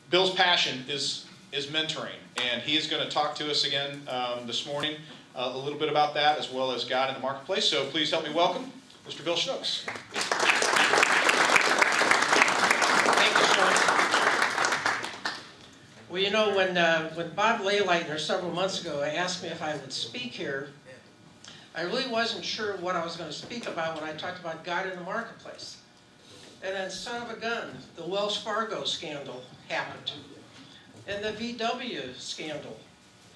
Bill's passion is mentoring, and he is going to talk to us again this morning a little bit about that, as well as God in the marketplace. So please help me welcome Mr. Bill Snooks. Thank you, Sean. Well, you know, when Bob Leyleitner several months ago asked me if I would speak here, I really wasn't sure what I was going to speak about when I talked about God in the marketplace. And then, son of a gun, the Wells Fargo scandal happened. And the VW scandal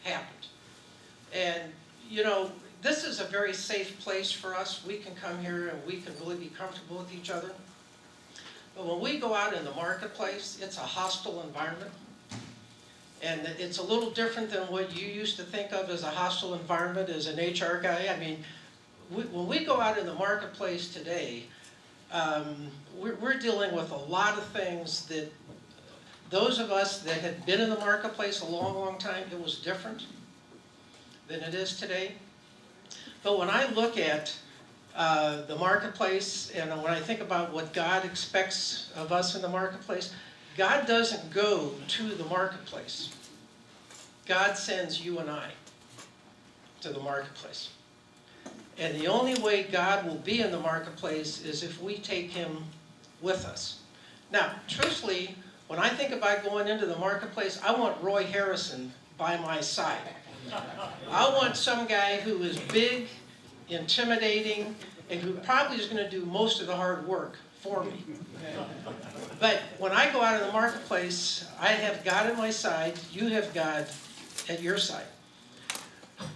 happened. And, you know, this is a very safe place for us. We can come here and we can really be comfortable with each other. But when we go out in the marketplace, it's a hostile environment. And it's a little different than what you used to think of as a hostile environment as an HR guy. I mean, when we go out in the marketplace today, we're dealing with a lot of things that those of us that had been in the marketplace a long, long time, it was different than it is today. But when I look at the marketplace and when I think about what God expects of us in the marketplace, God doesn't go to the marketplace. God sends you and I to the marketplace. And the only way God will be in the marketplace is if we take him with us. Now, truthfully, when I think about going into the marketplace, I want Roy Harrison by my side. I want some guy who is big, intimidating, and who probably is going to do most of the hard work for me. But when I go out in the marketplace, I have God on my side, you have God at your side.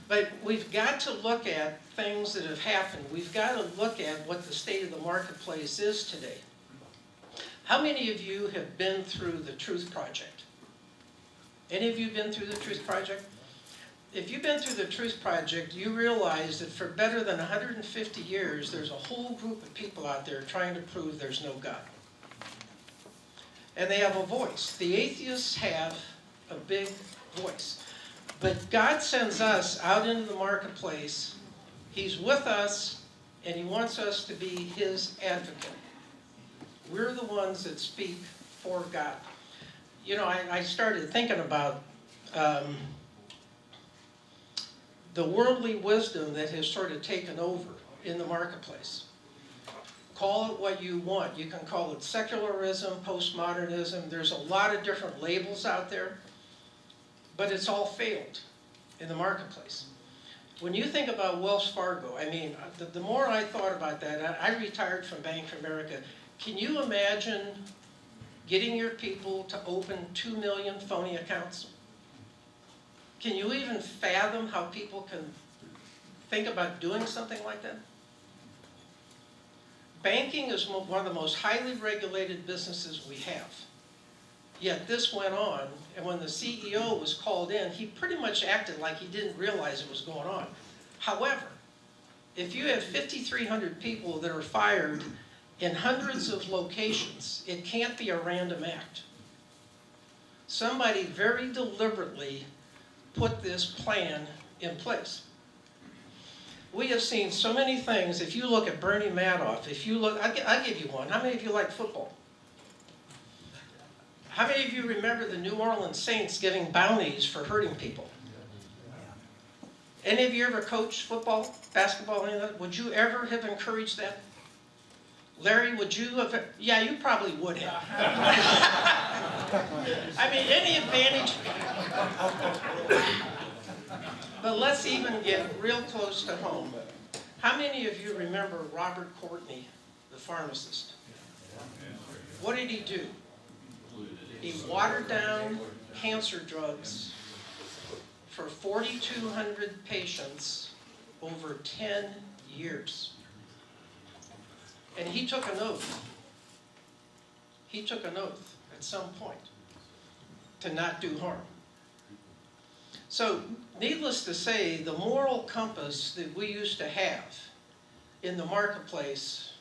But we've got to look at things that have happened. We've got to look at what the state of the marketplace is today. How many of you have been through the Truth Project? Any of you been through the Truth Project? If you've been through the Truth Project, you realize that for better than 150 years, there's a whole group of people out there trying to prove there's no God. And they have a voice. The atheists have a big voice. But God sends us out into the marketplace. He's with us, and he wants us to be his advocate. We're the ones that speak for God. You know, I started thinking about the worldly wisdom that has sort of taken over in the marketplace. Call it what you want. You can call it secularism, postmodernism. There's a lot of different labels out there, but it's all failed in the marketplace. When you think about Wells Fargo, I mean, the more I thought about that, I retired from Bank of America. Can you imagine getting your people to open 2 million phony accounts? Can you even fathom how people can think about doing something like that? Banking is one of the most highly regulated businesses we have. Yet this went on, and when the CEO was called in, he pretty much acted like he didn't realize it was going on. However, if you have 5,300 people that are fired in hundreds of locations, it can't be a random act. Somebody very deliberately put this plan in place. We have seen so many things. If you look at Bernie Madoff, if you look, I'll give you one. How many of you like football? How many of you remember the New Orleans Saints giving bounties for hurting people? Any of you ever coached football, basketball, any of that? Would you ever have encouraged that? Larry, would you have? Yeah, you probably would have. I mean, any advantage. But let's even get real close to home. How many of you remember Robert Courtney, the pharmacist? What did he do? He watered down cancer drugs for 4,200 patients over 10 years. And he took an oath. He took an oath at some point to not do harm. So, needless to say, the moral compass that we used to have in the marketplace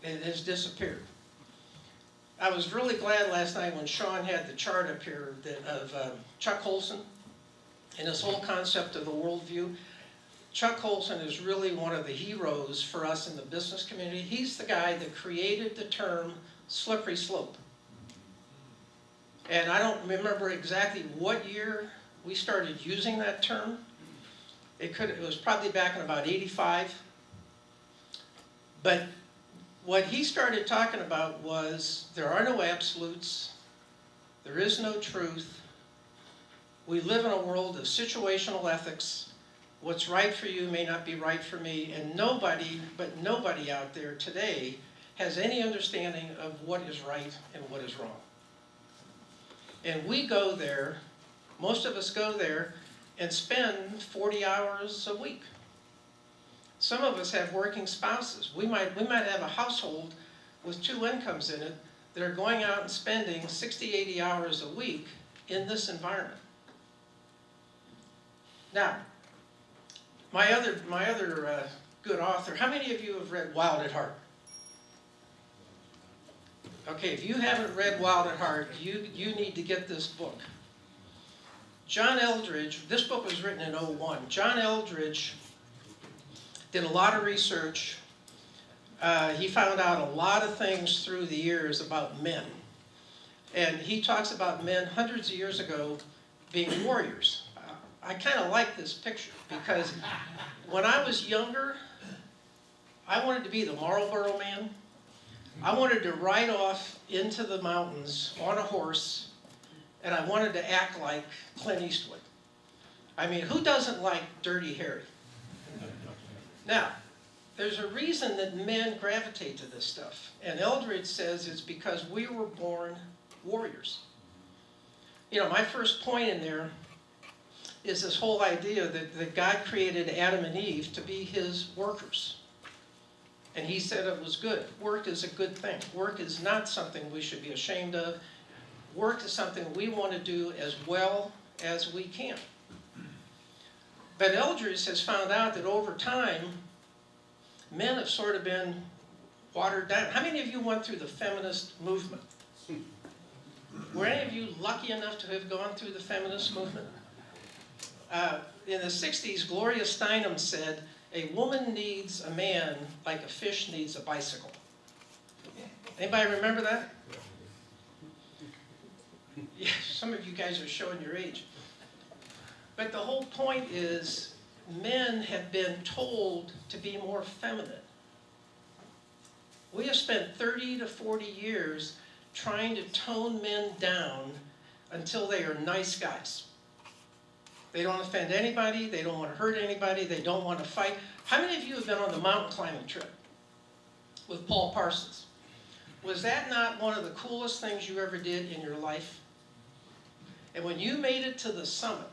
has disappeared. I was really glad last night when Sean had the chart up here of Chuck Colson and his whole concept of the worldview. Chuck Colson is really one of the heroes for us in the business community. He's the guy that created the term slippery slope. And I don't remember exactly what year we started using that term. It was probably back in about 85. But what he started talking about was there are no absolutes, there is no truth. We live in a world of situational ethics. What's right for you may not be right for me, and nobody out there today has any understanding of what is right and what is wrong. And we go there, most of us go there and spend 40 hours a week. Some of us have working spouses. We might have a household with 2 incomes in it that are going out and spending 60, 80 hours a week in this environment. Now, my other good author, how many of you have read Wild at Heart? Okay, if you haven't read Wild at Heart, you need to get this book. John Eldredge, this book was written in '01. John Eldredge did a lot of research. He found out a lot of things through the years about men. And he talks about men hundreds of years ago being warriors. I kind of like this picture because when I was younger, I wanted to be the Marlboro Man. I wanted to ride off into the mountains on a horse, and I wanted to act like Clint Eastwood. I mean, who doesn't like Dirty Harry? Now, there's a reason that men gravitate to this stuff, and Eldredge says it's because we were born warriors. You know, my first point in there is this whole idea that God created Adam and Eve to be his workers. And he said it was good. Work is a good thing. Work is not something we should be ashamed of. Work is something we want to do as well as we can. But Eldredge has found out that over time, men have sort of been watered down. How many of you went through the feminist movement? Were any of you lucky enough to have gone through the feminist movement? In the 60s, Gloria Steinem said, "A woman needs a man like a fish needs a bicycle." Anybody remember that? Yeah, some of you guys are showing your age. But the whole point is, men have been told to be more feminine. We have spent 30 to 40 years trying to tone men down until they are nice guys. They don't offend anybody, they don't want to hurt anybody, they don't want to fight. How many of you have been on the mountain climbing trip with Paul Parsons? Was that not one of the coolest things you ever did in your life? And when you made it to the summit,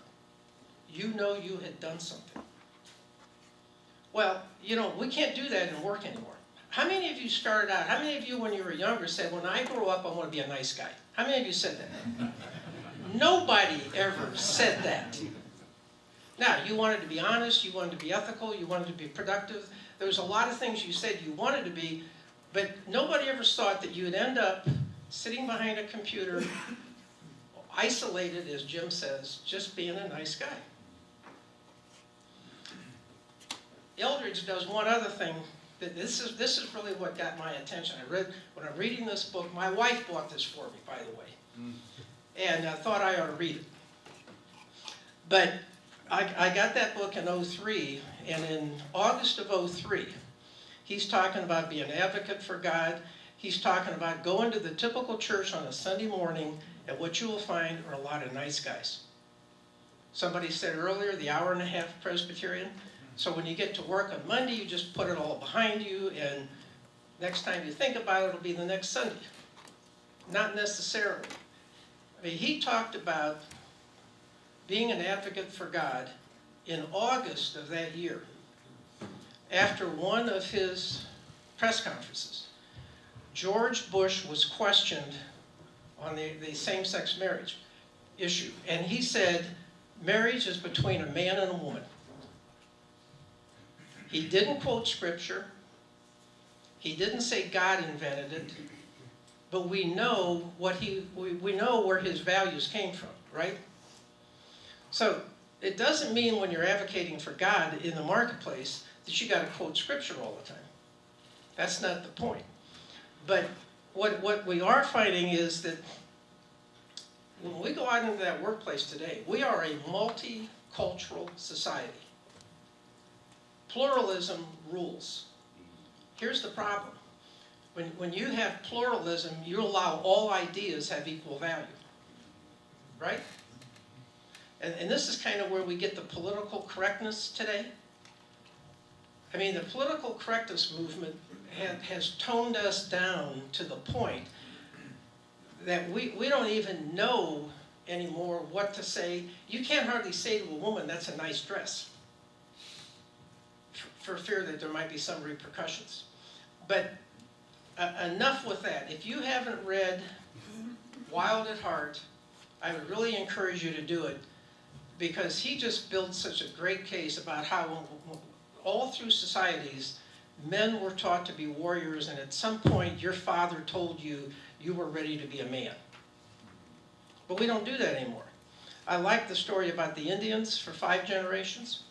you know you had done something. Well, you know, we can't do that in work anymore. How many of you started out, how many of you when you were younger said, when I grow up I want to be a nice guy? How many of you said that? Nobody ever said that. Now, you wanted to be honest, you wanted to be ethical, you wanted to be productive. There was a lot of things you said you wanted to be, but nobody ever thought that you'd end up sitting behind a computer, isolated, as Jim says, just being a nice guy. Eldredge does one other thing. This is really what got my attention. When I'm reading this book, my wife bought this for me, by the way, and I thought I ought to read it. But I got that book in '03, and in August of '03, he's talking about being an advocate for God. He's talking about going to the typical church on a Sunday morning, and what you will find are a lot of nice guys. Somebody said earlier, the hour-and-a-half Presbyterian. So when you get to work on Monday, you just put it all behind you, and next time you think about it, it'll be the next Sunday. Not necessarily. I mean, he talked about being an advocate for God in August of that year, after one of his press conferences. George Bush was questioned on the same-sex marriage issue, and he said, marriage is between a man and a woman. He didn't quote scripture. He didn't say God invented it, but we know we know where his values came from, right? So it doesn't mean when you're advocating for God in the marketplace that you got to quote scripture all the time. That's not the point. But what we are finding is that when we go out into that workplace today, we are a multicultural society. Pluralism rules. Here's the problem. When you have pluralism, you allow all ideas have equal value. Right? And this is kind of where we get the political correctness today. I mean, the political correctness movement has toned us down to the point that we don't even know anymore what to say. You can't hardly say to a woman, that's a nice dress, for fear that there might be some repercussions. But enough with that. If you haven't read Wild at Heart, I would really encourage you to do it, because he just built such a great case about how all through societies, men were taught to be warriors, and at some point your father told you you were ready to be a man. But we don't do that anymore. I like the story about the Indians for 5 generations.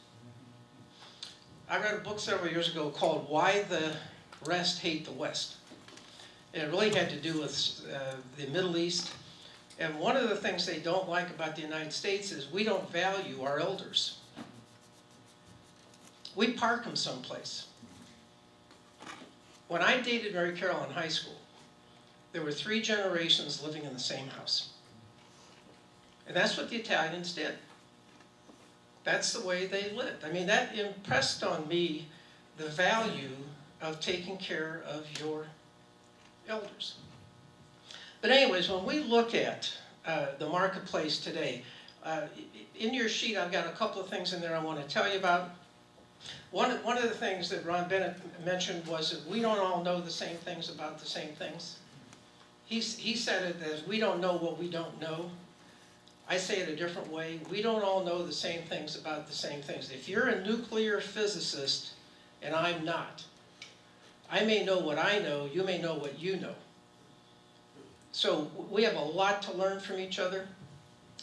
I read a book several years ago called Why the Rest Hate the West. And it really had to do with the Middle East. And one of the things they don't like about the United States is we don't value our elders. We park them someplace. When I dated Mary Carol in high school, there were 3 generations living in the same house. And that's what the Italians did. That's the way they lived. I mean, that impressed on me the value of taking care of your elders. But anyways, when we look at the marketplace today, in your sheet I've got a couple of things in there I want to tell you about. One of the things that Ron Bennett mentioned was that we don't all know the same things about the same things. He said it as, we don't know what we don't know. I say it a different way. We don't all know the same things about the same things. If you're a nuclear physicist and I'm not, I may know what I know, you may know what you know. So we have a lot to learn from each other.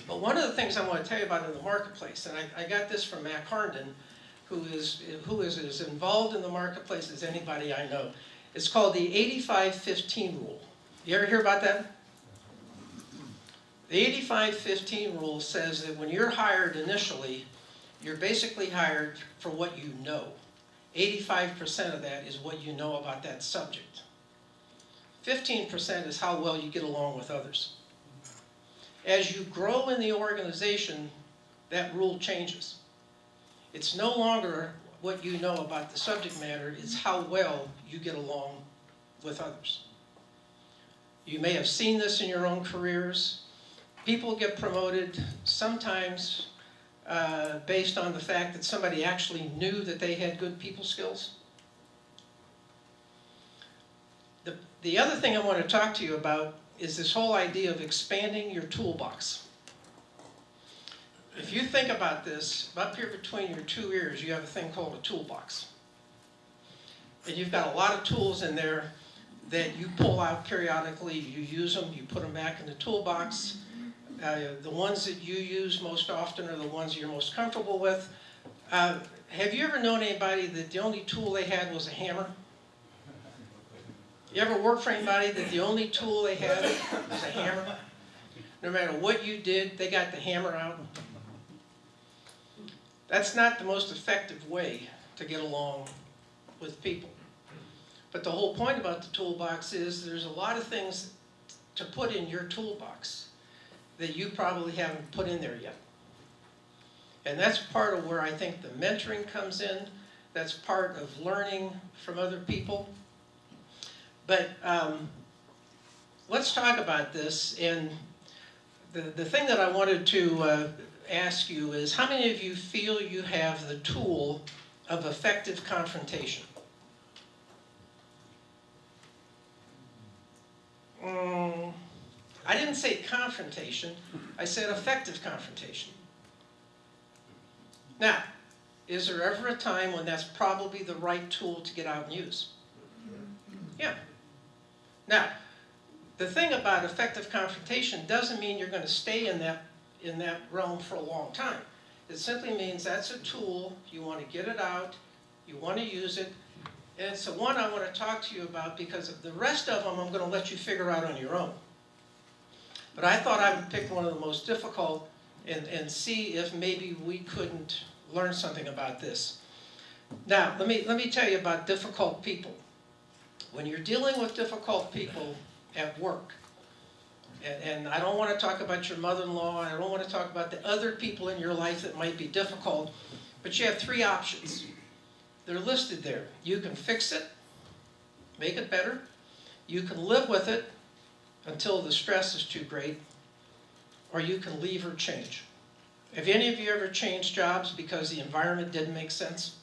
But one of the things I want to tell you about in the marketplace, and I got this from Mac Harnden, who is as involved in the marketplace as anybody I know. It's called the 85-15 rule. You ever hear about that? The 85-15 rule says that when you're hired initially, you're basically hired for what you know. 85% of that is what you know about that subject. 15% is how well you get along with others. As you grow in the organization, that rule changes. It's no longer what you know about the subject matter, it's how well you get along with others. You may have seen this in your own careers. People get promoted sometimes based on the fact that somebody actually knew that they had good people skills. The other thing I want to talk to you about is this whole idea of expanding your toolbox. If you think about this, up here between your 2 ears, you have a thing called a toolbox. And you've got a lot of tools in there that you pull out periodically, you use them, you put them back in the toolbox. The ones that you use most often are the ones you're most comfortable with. Have you ever known anybody that the only tool they had was a hammer? You ever work for anybody that the only tool they had was a hammer? No matter what you did, they got the hammer out. That's not the most effective way to get along with people. But the whole point about the toolbox is there's a lot of things to put in your toolbox that you probably haven't put in there yet. And that's part of where I think the mentoring comes in. That's part of learning from other people. But let's talk about this. And the thing that I wanted to ask you is, how many of you feel you have the tool of effective confrontation? I didn't say confrontation, I said effective confrontation. Now, is there ever a time when that's probably the right tool to get out and use? Yeah. Now, the thing about effective confrontation doesn't mean you're going to stay in that realm for a long time. It simply means that's a tool, you want to get it out, you want to use it, and it's the one I want to talk to you about because the rest of them I'm going to let you figure out on your own. But I thought I would pick one of the most difficult and see if maybe we couldn't learn something about this. Now, let me tell you about difficult people. When you're dealing with difficult people at work, and I don't want to talk about your mother-in-law, I don't want to talk about the other people in your life that might be difficult, but you have three options. They're listed there. You can fix it, make it better. You can live with it until the stress is too great, or you can leave or change. Have any of you ever changed jobs because the environment didn't make sense?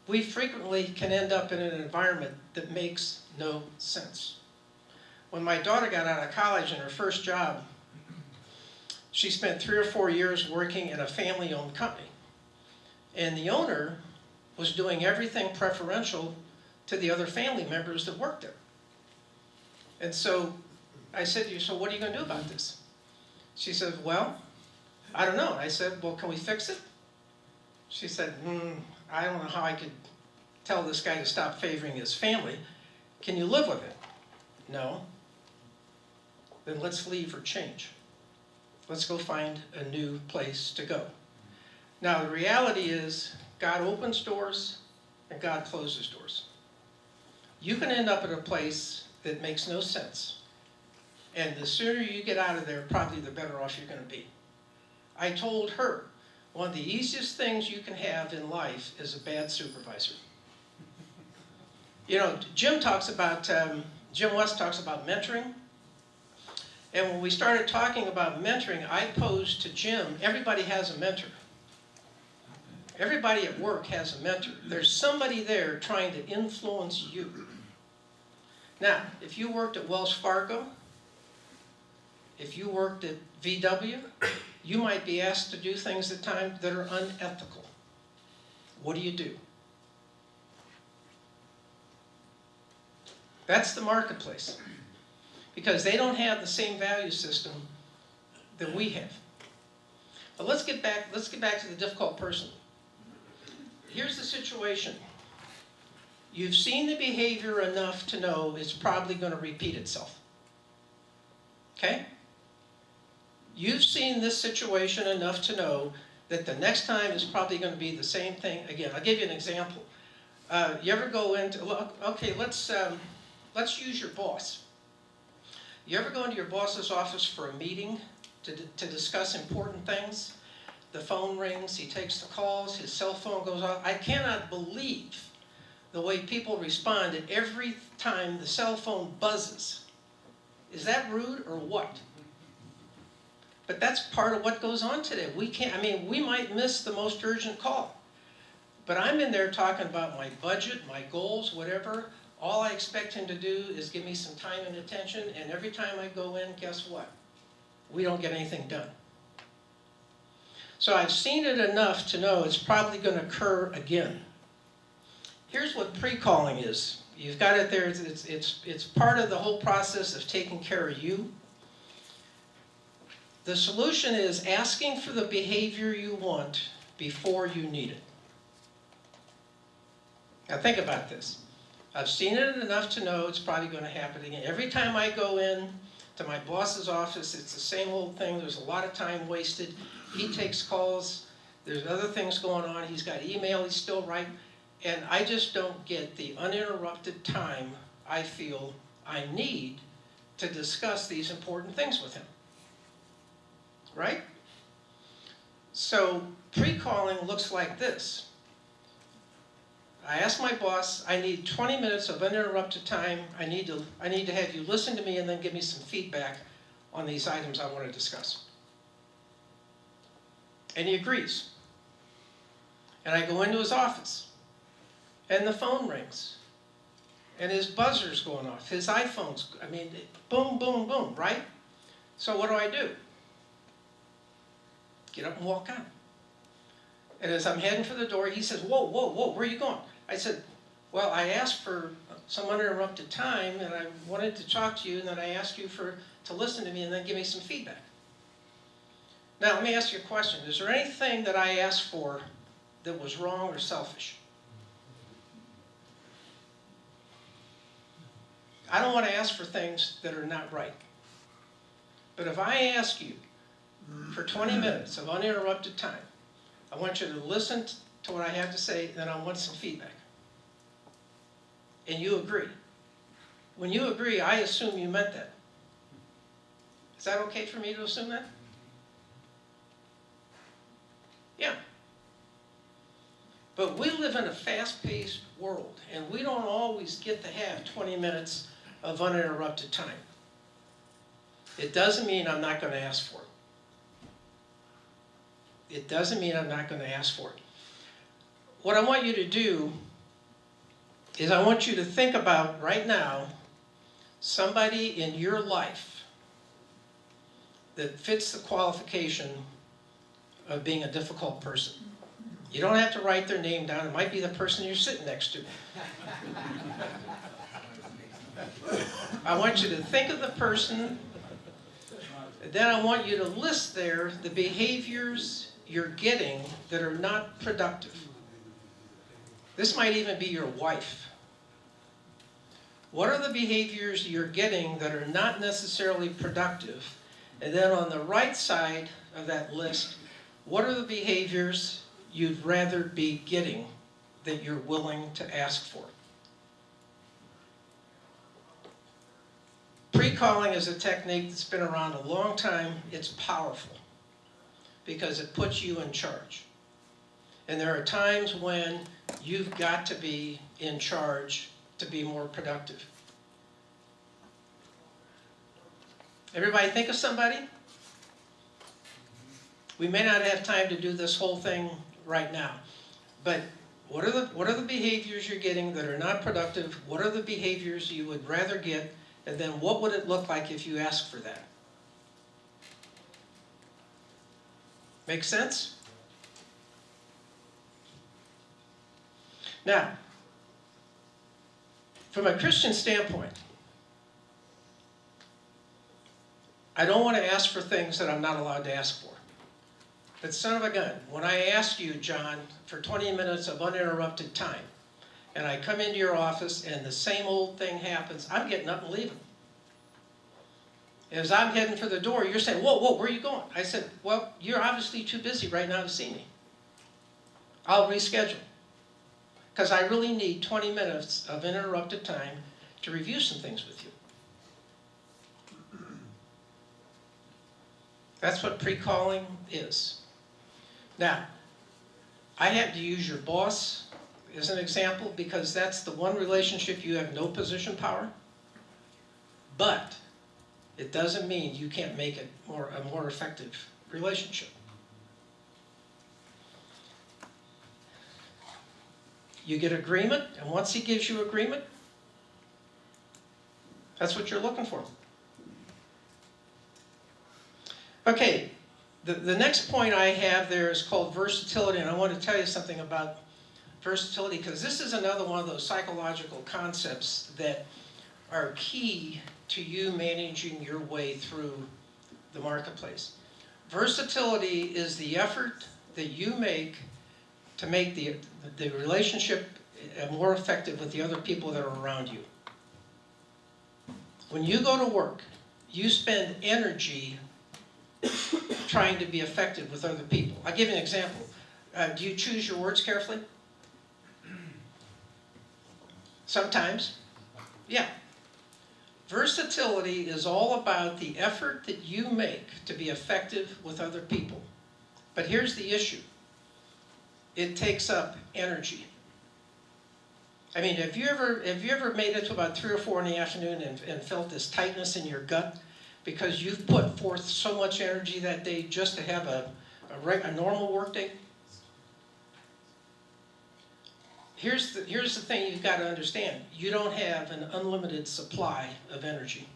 We frequently can end up in an environment that makes no sense. When my daughter got out of college in her first job, she spent 3 or 4 years working in a family-owned company. And the owner was doing everything preferential to the other family members that worked there. And so I said to her, so what are you going to do about this? She said, well, I don't know. I said, well, can we fix it? She said, I don't know how I could tell this guy to stop favoring his family. Can you live with it? No. Then let's leave or change. Let's go find a new place to go. Now, the reality is, God opens doors and God closes doors. You can end up at a place that makes no sense. And the sooner you get out of there, probably the better off you're going to be. I told her, one of the easiest things you can have in life is a bad supervisor. You know, Jim West talks about mentoring. And when we started talking about mentoring, I posed to Jim, everybody has a mentor. Everybody at work has a mentor. There's somebody there trying to influence you. Now, if you worked at Wells Fargo, if you worked at VW, you might be asked to do things at times that are unethical. What do you do? That's the marketplace. Because they don't have the same value system that we have. But let's get back to the difficult person. Here's the situation. You've seen the behavior enough to know it's probably going to repeat itself. Okay? You've seen this situation enough to know that the next time is probably going to be the same thing again. I'll give you an example. You ever go into, okay, let's use your boss. You ever go into your boss's office for a meeting to discuss important things? The phone rings, he takes the calls, his cell phone goes off. I cannot believe the way people respond at every time the cell phone buzzes. Is that rude or what? But that's part of what goes on today. We might miss the most urgent call. But I'm in there talking about my budget, my goals, whatever. All I expect him to do is give me some time and attention, and every time I go in, guess what? We don't get anything done. So I've seen it enough to know it's probably going to occur again. Here's what pre-calling is. You've got it there. It's part of the whole process of taking care of you. The solution is asking for the behavior you want before you need it. Now think about this. I've seen it enough to know it's probably going to happen again. Every time I go in to my boss's office, it's the same old thing. There's a lot of time wasted. He takes calls. There's other things going on. He's got email he's still writing. And I just don't get the uninterrupted time I feel I need to discuss these important things with him. Right? So pre-calling looks like this. I ask my boss, I need 20 minutes of uninterrupted time. I need to have you listen to me and then give me some feedback on these items I want to discuss. And he agrees. And I go into his office, and the phone rings, and his buzzer's going off, his iPhone's, boom, boom, boom, right? So what do? Get up and walk out. And as I'm heading for the door, he says, whoa, whoa, whoa, where are you going? I said, well, I asked for some uninterrupted time, and I wanted to talk to you, and then I asked you to listen to me and then give me some feedback. Now, let me ask you a question. Is there anything that I asked for that was wrong or selfish? I don't want to ask for things that are not right. But if I ask you for 20 minutes of uninterrupted time, I want you to listen to what I have to say, then I want some feedback. And you agree. When you agree, I assume you meant that. Is that okay for me to assume that? Yeah. But we live in a fast-paced world, and we don't always get to have 20 minutes of uninterrupted time. It doesn't mean I'm not going to ask for it. It doesn't mean I'm not going to ask for it. What I want you to do is I want you to think about right now somebody in your life that fits the qualification of being a difficult person. You don't have to write their name down. It might be the person you're sitting next to. I want you to think of the person, and then I want you to list there the behaviors you're getting that are not productive. This might even be your wife. What are the behaviors you're getting that are not necessarily productive? And then on the right side of that list, what are the behaviors you'd rather be getting that you're willing to ask for? Pre-calling is a technique that's been around a long time. It's powerful because it puts you in charge. And there are times when you've got to be in charge to be more productive. Everybody think of somebody? We may not have time to do this whole thing right now, but what are the behaviors you're getting that are not productive? What are the behaviors you would rather get? And then what would it look like if you asked for that? Make sense? Now, from a Christian standpoint, I don't want to ask for things that I'm not allowed to ask for. But son of a gun, when I ask you, John, for 20 minutes of uninterrupted time, and I come into your office and the same old thing happens, I'm getting up and leaving. As I'm heading for the door, you're saying, whoa, where are you going? I said, well, you're obviously too busy right now to see me. I'll reschedule. Because I really need 20 minutes of uninterrupted time to review some things with you. That's what pre-calling is. Now, I had to use your boss as an example because that's the one relationship you have no position power. But it doesn't mean you can't make it a more effective relationship. You get agreement, and once he gives you agreement, that's what you're looking for. Okay, the next point I have there is called versatility, and I want to tell you something about versatility because this is another one of those psychological concepts that are key to you managing your way through the marketplace. Versatility is the effort that you make to make the relationship more effective with the other people that are around you. When you go to work, you spend energy trying to be effective with other people. I'll give you an example. Do you choose your words carefully? Sometimes. Yeah. Versatility is all about the effort that you make to be effective with other people. But here's the issue. It takes up energy. I mean, have you ever made it to about 3 or 4 in the afternoon and felt this tightness in your gut because you've put forth so much energy that day just to have a normal work day? Here's the thing you've got to understand. You don't have an unlimited supply of energy.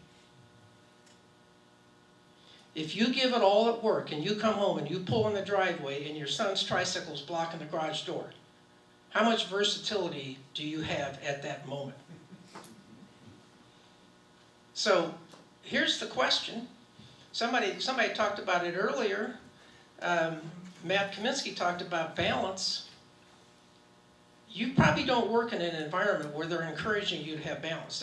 If you give it all at work and you come home and you pull in the driveway and your son's tricycle's blocking the garage door, how much versatility do you have at that moment? So here's the question. Somebody talked about it earlier. Matt Kaminsky talked about balance. you probably don't work in an environment where they're encouraging you to have balance.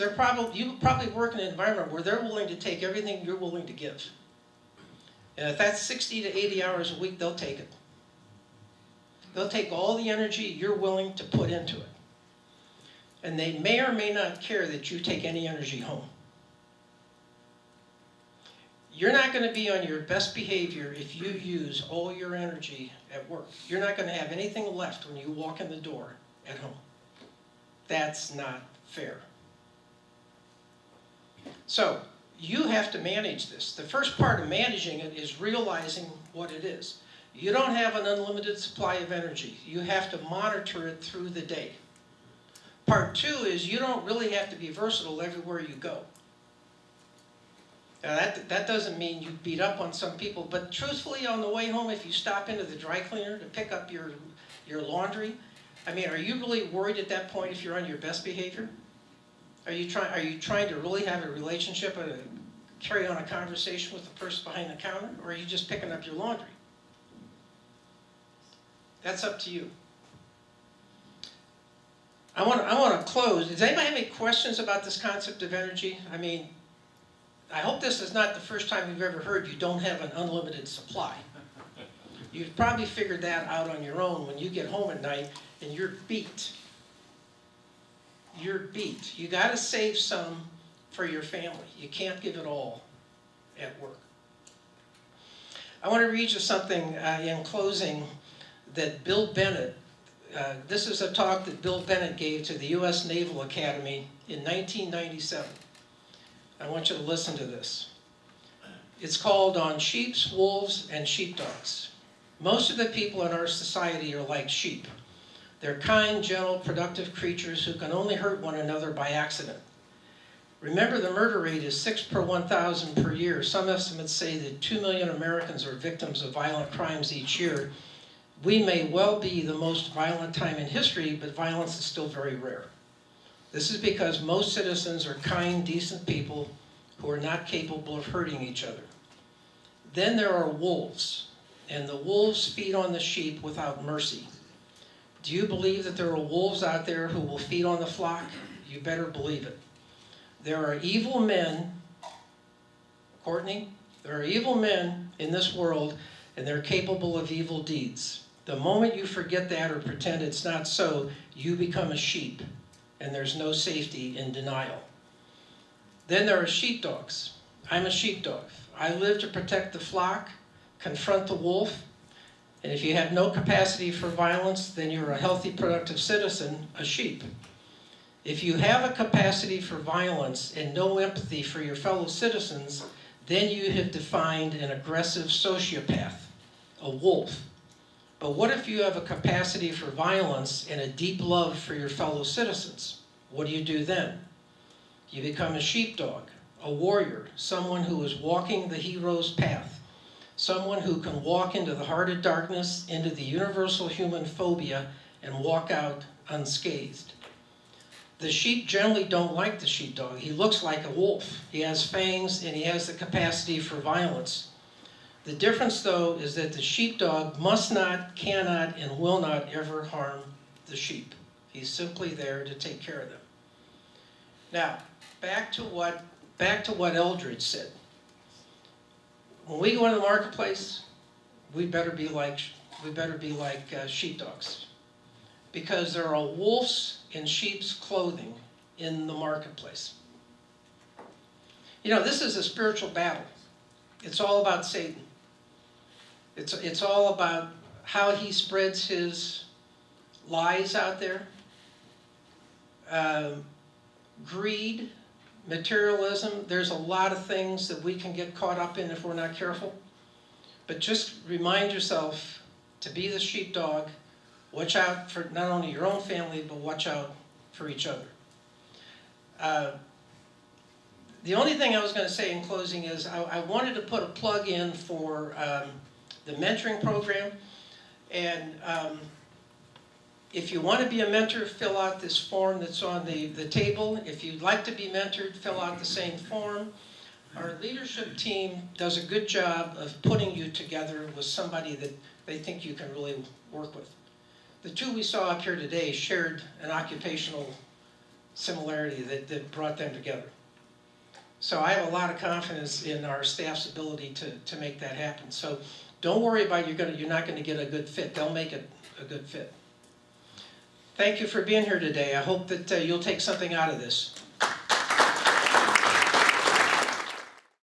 You probably work in an environment where they're willing to take everything you're willing to give. And if that's 60 to 80 hours a week, they'll take it. They'll take all the energy you're willing to put into it. And they may or may not care that you take any energy home. You're not going to be on your best behavior if you use all your energy at work. You're not going to have anything left when you walk in the door at home. That's not fair. So, you have to manage this. The first part of managing it is realizing what it is. You don't have an unlimited supply of energy. You have to monitor it through the day. Part two is you don't really have to be versatile everywhere you go. Now that doesn't mean you beat up on some people, but truthfully on the way home, if you stop into the dry cleaner to pick up your laundry, I mean, are you really worried at that point if you're on your best behavior? Are you trying to really have a relationship and carry on a conversation with the person behind the counter, or are you just picking up your laundry? That's up to you. I want to close. Does anybody have any questions about this concept of energy? I mean, I hope this is not the first time you've ever heard you don't have an unlimited supply. You've probably figured that out on your own when you get home at night and you're beat. You're beat. You got to save some for your family. You can't give it all at work. I want to read you something in closing that Bill Bennett, this is a talk that Bill Bennett gave to the U.S. Naval Academy in 1997. I want you to listen to this. It's called On Sheep, Wolves, and Sheepdogs. Most of the people in our society are like sheep. They're kind, gentle, productive creatures who can only hurt one another by accident. Remember, the murder rate is 6 per 1,000 per year. Some estimates say that 2 million Americans are victims of violent crimes each year. We may well be the most violent time in history, but violence is still very rare. This is because most citizens are kind, decent people who are not capable of hurting each other. Then there are wolves, and the wolves feed on the sheep without mercy. Do you believe that there are wolves out there who will feed on the flock? You better believe it. There are evil men, Courtney, there are evil men in this world, and they're capable of evil deeds. The moment you forget that or pretend it's not so, you become a sheep, and there's no safety in denial. Then there are sheepdogs. I'm a sheepdog. I live to protect the flock, confront the wolf, and if you have no capacity for violence, then you're a healthy, productive citizen, a sheep. If you have a capacity for violence and no empathy for your fellow citizens, then you have defined an aggressive sociopath, a wolf. But what if you have a capacity for violence and a deep love for your fellow citizens? What do you do then? You become a sheepdog, a warrior, someone who is walking the hero's path, someone who can walk into the heart of darkness, into the universal human phobia, and walk out unscathed. The sheep generally don't like the sheepdog. He looks like a wolf. He has fangs and he has the capacity for violence. The difference, though, is that the sheepdog must not, cannot, and will not ever harm the sheep. He's simply there to take care of them. Now, back to what Eldridge said. When we go into the marketplace, we better be like sheepdogs, because there are wolves in sheep's clothing in the marketplace. You know, this is a spiritual battle. It's all about Satan. It's all about how he spreads his lies out there. Greed, materialism, there's a lot of things that we can get caught up in if we're not careful. But just remind yourself to be the sheepdog. Watch out for not only your own family, but watch out for each other. The only thing I was going to say in closing is I wanted to put a plug in for the mentoring program. And if you want to be a mentor, fill out this form that's on the table. If you'd like to be mentored, fill out the same form. Our leadership team does a good job of putting you together with somebody that they think you can really work with. the two we saw up here today shared an occupational similarity that brought them together. So I have a lot of confidence in our staff's ability to make that happen. So don't worry about you're not going to get a good fit. They'll make it a good fit. Thank you for being here today. I hope that you'll take something out of this.